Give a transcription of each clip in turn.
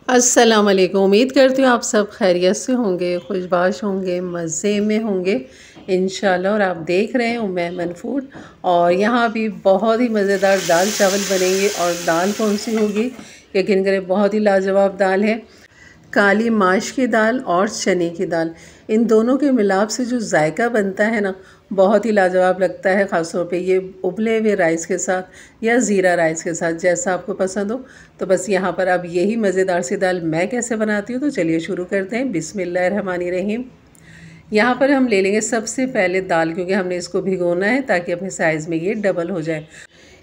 अस्सलाम वालेकुम। उम्मीद करती हूँ आप सब खैरियत से होंगे, खुशबाश होंगे, मज़े में होंगे इंशाल्लाह। और आप देख रहे हैं उम्मेमन फूड। और यहाँ भी बहुत ही मज़ेदार दाल चावल बनेंगे। और दाल कौन सी होगी यकीन करें, बहुत ही लाजवाब दाल है। काली माश की दाल और चने की दाल, इन दोनों के मिलाप से जो जायका बनता है ना, बहुत ही लाजवाब लगता है। ख़ास तौर पे ये उबले हुए राइस के साथ या ज़ीरा राइस के साथ, जैसा आपको पसंद हो। तो बस यहाँ पर अब यही मज़ेदार सी दाल मैं कैसे बनाती हूँ, तो चलिए शुरू करते हैं। बिस्मिल्लाहिर्रहमानिर्रहीम। यहाँ पर हम ले लेंगे सबसे पहले दाल, क्योंकि हमने इसको भिगोना है ताकि अपने साइज़ में ये डबल हो जाए।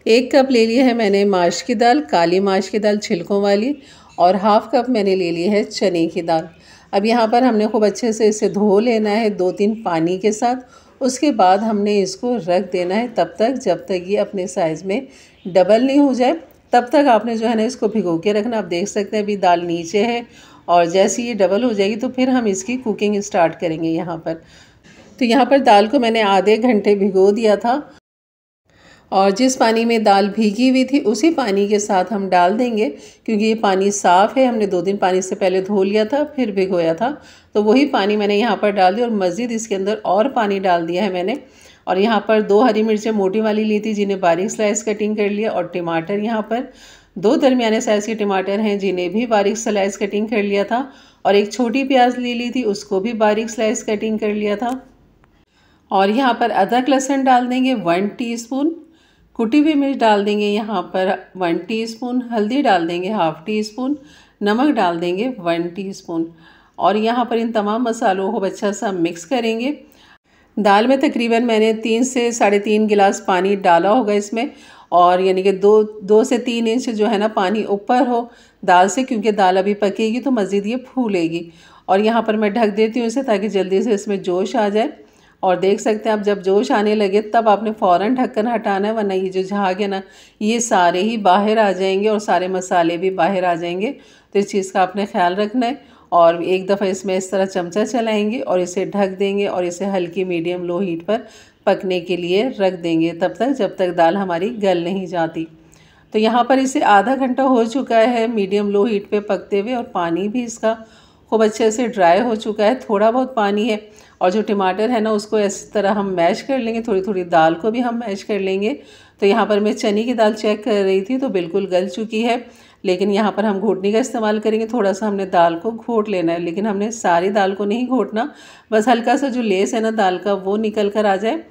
1 कप ले लिया है मैंने माश की दाल, काली माश की दाल छिलकों वाली। और हाफ़ कप मैंने ले ली है चने की दाल। अब यहाँ पर हमने खूब अच्छे से इसे धो लेना है 2-3 पानी के साथ। उसके बाद हमने इसको रख देना है तब तक जब तक ये अपने साइज़ में डबल नहीं हो जाए। तब तक आपने जो है ना इसको भिगो के रखना। आप देख सकते हैं अभी दाल नीचे है, और जैसे ये डबल हो जाएगी तो फिर हम इसकी कुकिंग स्टार्ट करेंगे यहाँ पर। तो यहाँ पर दाल को मैंने आधे घंटे भिगो दिया था, और जिस पानी में दाल भीगी हुई थी उसी पानी के साथ हम डाल देंगे, क्योंकि ये पानी साफ़ है। हमने 2 दिन पानी से पहले धो लिया था, फिर भिगोया था, तो वही पानी मैंने यहाँ पर डाल दिया। और मज़ीद इसके अंदर और पानी डाल दिया है मैंने। और यहाँ पर 2 हरी मिर्चें मोटी वाली ली थी, जिन्हें बारीक स्लाइस कटिंग कर लिया। और टमाटर यहाँ पर 2 दरमियाने साइज़ के टमाटर हैं, जिन्हें भी बारीक स्लाइस कटिंग कर लिया था। और एक छोटी प्याज ले ली थी, उसको भी बारीक स्लाइस कटिंग कर लिया था। और यहाँ पर अदरक लहसुन डाल देंगे 1 टीस्पून, कुटी हुई मिर्च डाल देंगे यहाँ पर 1 टीस्पून, हल्दी डाल देंगे ½ टीस्पून, नमक डाल देंगे 1 टीस्पून। और यहाँ पर इन तमाम मसालों को अच्छा सा मिक्स करेंगे। दाल में तकरीबन मैंने 3 से 3.5 गिलास पानी डाला होगा इसमें। और यानी कि 2 से 3 इंच जो है ना पानी ऊपर हो दाल से, क्योंकि दाल अभी पकेगी तो मज़ीद ये फूलेगी। और यहाँ पर मैं ढक देती हूँ इसे, ताकि जल्दी से इसमें जोश आ जाए। और देख सकते हैं आप, जब जोश आने लगे तब आपने फ़ौरन ढक्कन हटाना है, वरना ये जो झाग है ना, ये सारे ही बाहर आ जाएंगे और सारे मसाले भी बाहर आ जाएंगे। तो इस चीज़ का आपने ख्याल रखना है। और एक दफ़ा इसमें इस तरह चमचा चलाएंगे और इसे ढक देंगे, और इसे हल्की मीडियम लो हीट पर पकने के लिए रख देंगे, तब तक जब तक दाल हमारी गल नहीं जाती। तो यहाँ पर इसे आधा घंटा हो चुका है मीडियम लो हीट पे पकते हुए, और पानी भी इसका खूब अच्छे से ड्राई हो चुका है। थोड़ा बहुत पानी है। और जो टमाटर है ना, उसको इस तरह हम मैश कर लेंगे, थोड़ी थोड़ी दाल को भी हम मैश कर लेंगे। तो यहाँ पर मैं चने की दाल चेक कर रही थी, तो बिल्कुल गल चुकी है। लेकिन यहाँ पर हम घोटनी का इस्तेमाल करेंगे। थोड़ा सा हमने दाल को घोट लेना है, लेकिन हमने सारी दाल को नहीं घोटना, बस हल्का सा जो लेस है ना दाल का, वो निकल कर आ जाए।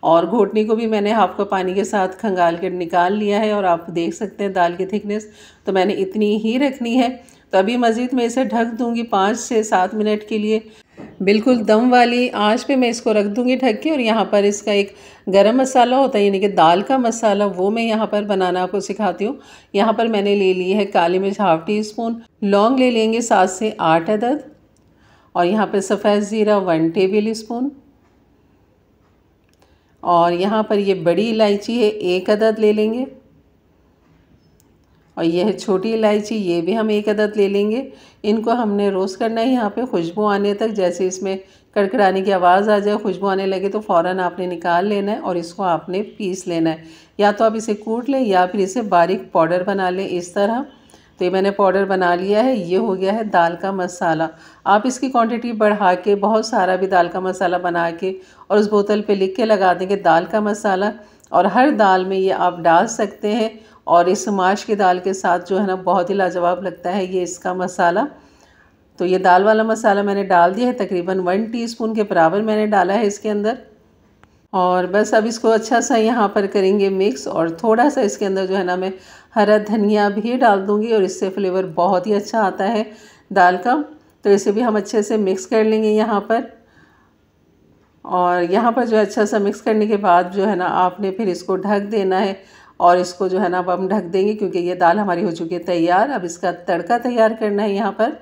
और घोटनी को भी मैंने ½ कप पानी के साथ खंगाल कर निकाल लिया है। और आप देख सकते हैं दाल की थिकनेस, तो मैंने इतनी ही रखनी है। तो अभी मज़ीद मैं इसे ढक दूँगी 5 से 7 मिनट के लिए। बिल्कुल दम वाली आंच पे मैं इसको रख दूँगी ढक के। और यहाँ पर इसका एक गरम मसाला होता है, यानी कि दाल का मसाला, वो मैं यहाँ पर बनाना आपको सिखाती हूँ। यहाँ पर मैंने ले ली है काली मिर्च ½ टीस्पून, लौंग ले लेंगे 7 से 8 अदद, और यहाँ पर सफ़ेद ज़ीरा 1 टेबल स्पून, और यहाँ पर ये बड़ी इलायची है 1 अदद ले लेंगे, और यह है छोटी इलायची, ये भी हम 1 अदद ले लेंगे। इनको हमने रोस्ट करना है यहाँ पे खुशबू आने तक। जैसे इसमें कड़कड़ाने की आवाज़ आ जाए, खुशबू आने लगे, तो फ़ौरन आपने निकाल लेना है और इसको आपने पीस लेना है। या तो आप इसे कूट लें या फिर इसे बारीक पाउडर बना लें इस तरह। तो ये मैंने पाउडर बना लिया है। ये हो गया है दाल का मसाला। आप इसकी क्वांटिटी बढ़ा के बहुत सारा भी दाल का मसाला बना के और उस बोतल पे लिख के लगा देंगे दाल का मसाला, और हर दाल में ये आप डाल सकते हैं। और इस माश की दाल के साथ जो है ना, बहुत ही लाजवाब लगता है ये इसका मसाला। तो ये दाल वाला मसाला मैंने डाल दिया है, तकरीबन 1 टीस्पून के बराबर मैंने डाला है इसके अंदर। और बस अब इसको अच्छा सा यहाँ पर करेंगे मिक्स। और थोड़ा सा इसके अंदर जो है ना, मैं हरा धनिया भी डाल दूँगी, और इससे फ्लेवर बहुत ही अच्छा आता है दाल का। तो इसे भी हम अच्छे से मिक्स कर लेंगे यहाँ पर। और यहाँ पर जो है अच्छा सा मिक्स करने के बाद जो है ना, आपने फिर इसको ढक देना है। और इसको जो है ना, अब हम ढक देंगे, क्योंकि ये दाल हमारी हो चुकी है तैयार। अब इसका तड़का तैयार करना है यहाँ पर।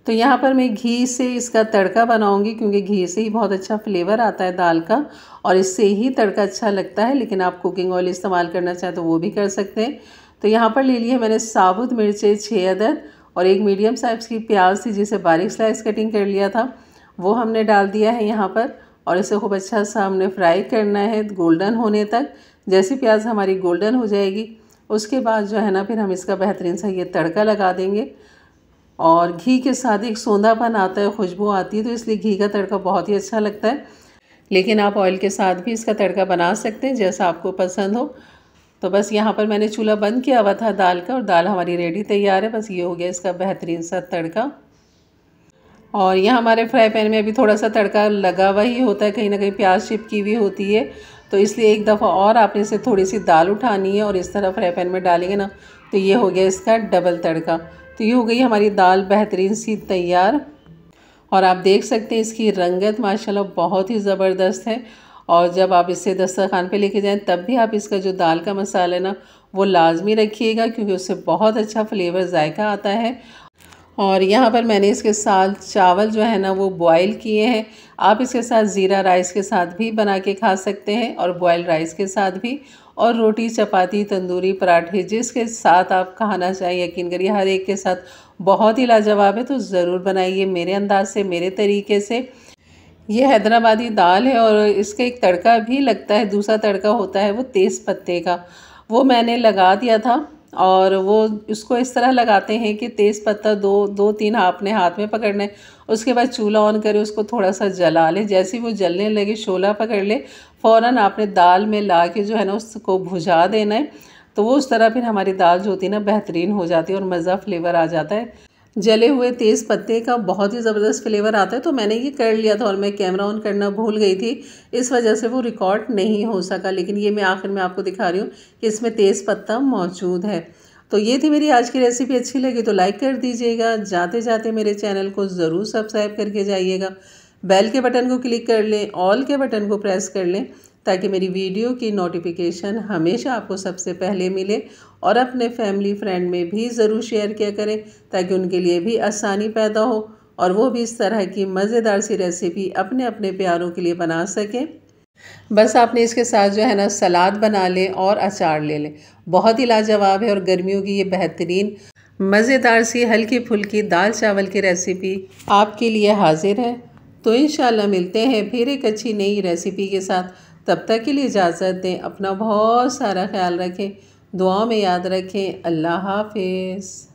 तो यहाँ पर मैं घी से इसका तड़का बनाऊंगी, क्योंकि घी से ही बहुत अच्छा फ्लेवर आता है दाल का, और इससे ही तड़का अच्छा लगता है। लेकिन आप कुकिंग ऑयल इस्तेमाल करना चाहें तो वो भी कर सकते हैं। तो यहाँ पर ले लिए मैंने साबुत मिर्चें 6 अदद, और एक मीडियम साइज़ की प्याज थी जिसे बारीक स्लाइस कटिंग कर लिया था, वो हमने डाल दिया है यहाँ पर। और इसे खूब अच्छा सा हमने फ्राई करना है गोल्डन होने तक। जैसी प्याज हमारी गोल्डन हो जाएगी, उसके बाद जो है ना, फिर हम इसका बेहतरीन सा ये तड़का लगा देंगे। और घी के साथ एक सोंधापन आता है, खुशबू आती है, तो इसलिए घी का तड़का बहुत ही अच्छा लगता है। लेकिन आप ऑयल के साथ भी इसका तड़का बना सकते हैं जैसा आपको पसंद हो। तो बस यहाँ पर मैंने चूल्हा बंद किया हुआ था दाल का, और दाल हमारी रेडी तैयार है। बस ये हो गया इसका बेहतरीन सा तड़का। और यहाँ हमारे फ्राई पैन में अभी थोड़ा सा तड़का लगा हुआ ही होता है, कहीं ना कहीं प्याज चिपकी हुई होती है, तो इसलिए एक दफ़ा और आपने इसे थोड़ी सी दाल उठानी है और इस तरह फ्राई पैन में डालेंगे ना, तो ये हो गया इसका डबल तड़का। तो ये हो गई हमारी दाल बेहतरीन सी तैयार। और आप देख सकते हैं इसकी रंगत माशाल्लाह बहुत ही ज़बरदस्त है। और जब आप इसे दस्तरखान पे लेके जाएं तब भी आप इसका जो दाल का मसाला है ना, वो लाजमी रखिएगा, क्योंकि उससे बहुत अच्छा फ्लेवर जायका आता है। और यहाँ पर मैंने इसके साथ चावल जो है ना वो बॉयल किए हैं। आप इसके साथ ज़ीरा राइस के साथ भी बना के खा सकते हैं, और बॉयल राइस के साथ भी, और रोटी, चपाती, तंदूरी, पराठे, जिसके साथ आप खाना चाहिए, यकीन करिए हर एक के साथ बहुत ही लाजवाब है। तो ज़रूर बनाइए मेरे अंदाज से, मेरे तरीके से। ये हैदराबादी दाल है और इसका एक तड़का भी लगता है, दूसरा तड़का होता है वो तेज़ पत्ते का, वो मैंने लगा दिया था। और वो इसको इस तरह लगाते हैं कि तेज़ पत्ता दो तीन आपने हाथ में पकड़ना है, उसके बाद चूल्हा ऑन करें, उसको थोड़ा सा जला लें। जैसे ही वो जलने लगे, शोला पकड़ ले, फ़ौरन आपने दाल में ला के जो है ना उसको भुजा देना है। तो वो उस तरह फिर हमारी दाल जो होती है ना बेहतरीन हो जाती है और मज़ा फ्लेवर आ जाता है। जले हुए तेज़ पत्ते का बहुत ही ज़बरदस्त फ्लेवर आता है। तो मैंने ये कर लिया था और मैं कैमरा ऑन करना भूल गई थी, इस वजह से वो रिकॉर्ड नहीं हो सका। लेकिन ये मैं आखिर में आपको दिखा रही हूँ कि इसमें तेज़ पत्ता मौजूद है। तो ये थी मेरी आज की रेसिपी। अच्छी लगी तो लाइक कर दीजिएगा, जाते जाते मेरे चैनल को ज़रूर सब्सक्राइब करके जाइएगा, बेल के बटन को क्लिक कर लें, ऑल के बटन को प्रेस कर लें, ताकि मेरी वीडियो की नोटिफिकेशन हमेशा आपको सबसे पहले मिले। और अपने फैमिली फ्रेंड में भी ज़रूर शेयर किया करें, ताकि उनके लिए भी आसानी पैदा हो और वो भी इस तरह की मज़ेदार सी रेसिपी अपने अपने प्यारों के लिए बना सकें। बस आपने इसके साथ जो है ना सलाद बना लें और अचार ले लें, बहुत ही लाजवाब है। और गर्मियों की ये बेहतरीन मज़ेदार सी हल्की फुल्की दाल चावल की रेसिपी आपके लिए हाजिर है। तो इंशाल्लाह मिलते हैं फिर एक अच्छी नई रेसिपी के साथ। तब तक के लिए इजाज़त दें, अपना बहुत सारा ख्याल रखें, दुआओं में याद रखें। अल्लाह हाफिज़।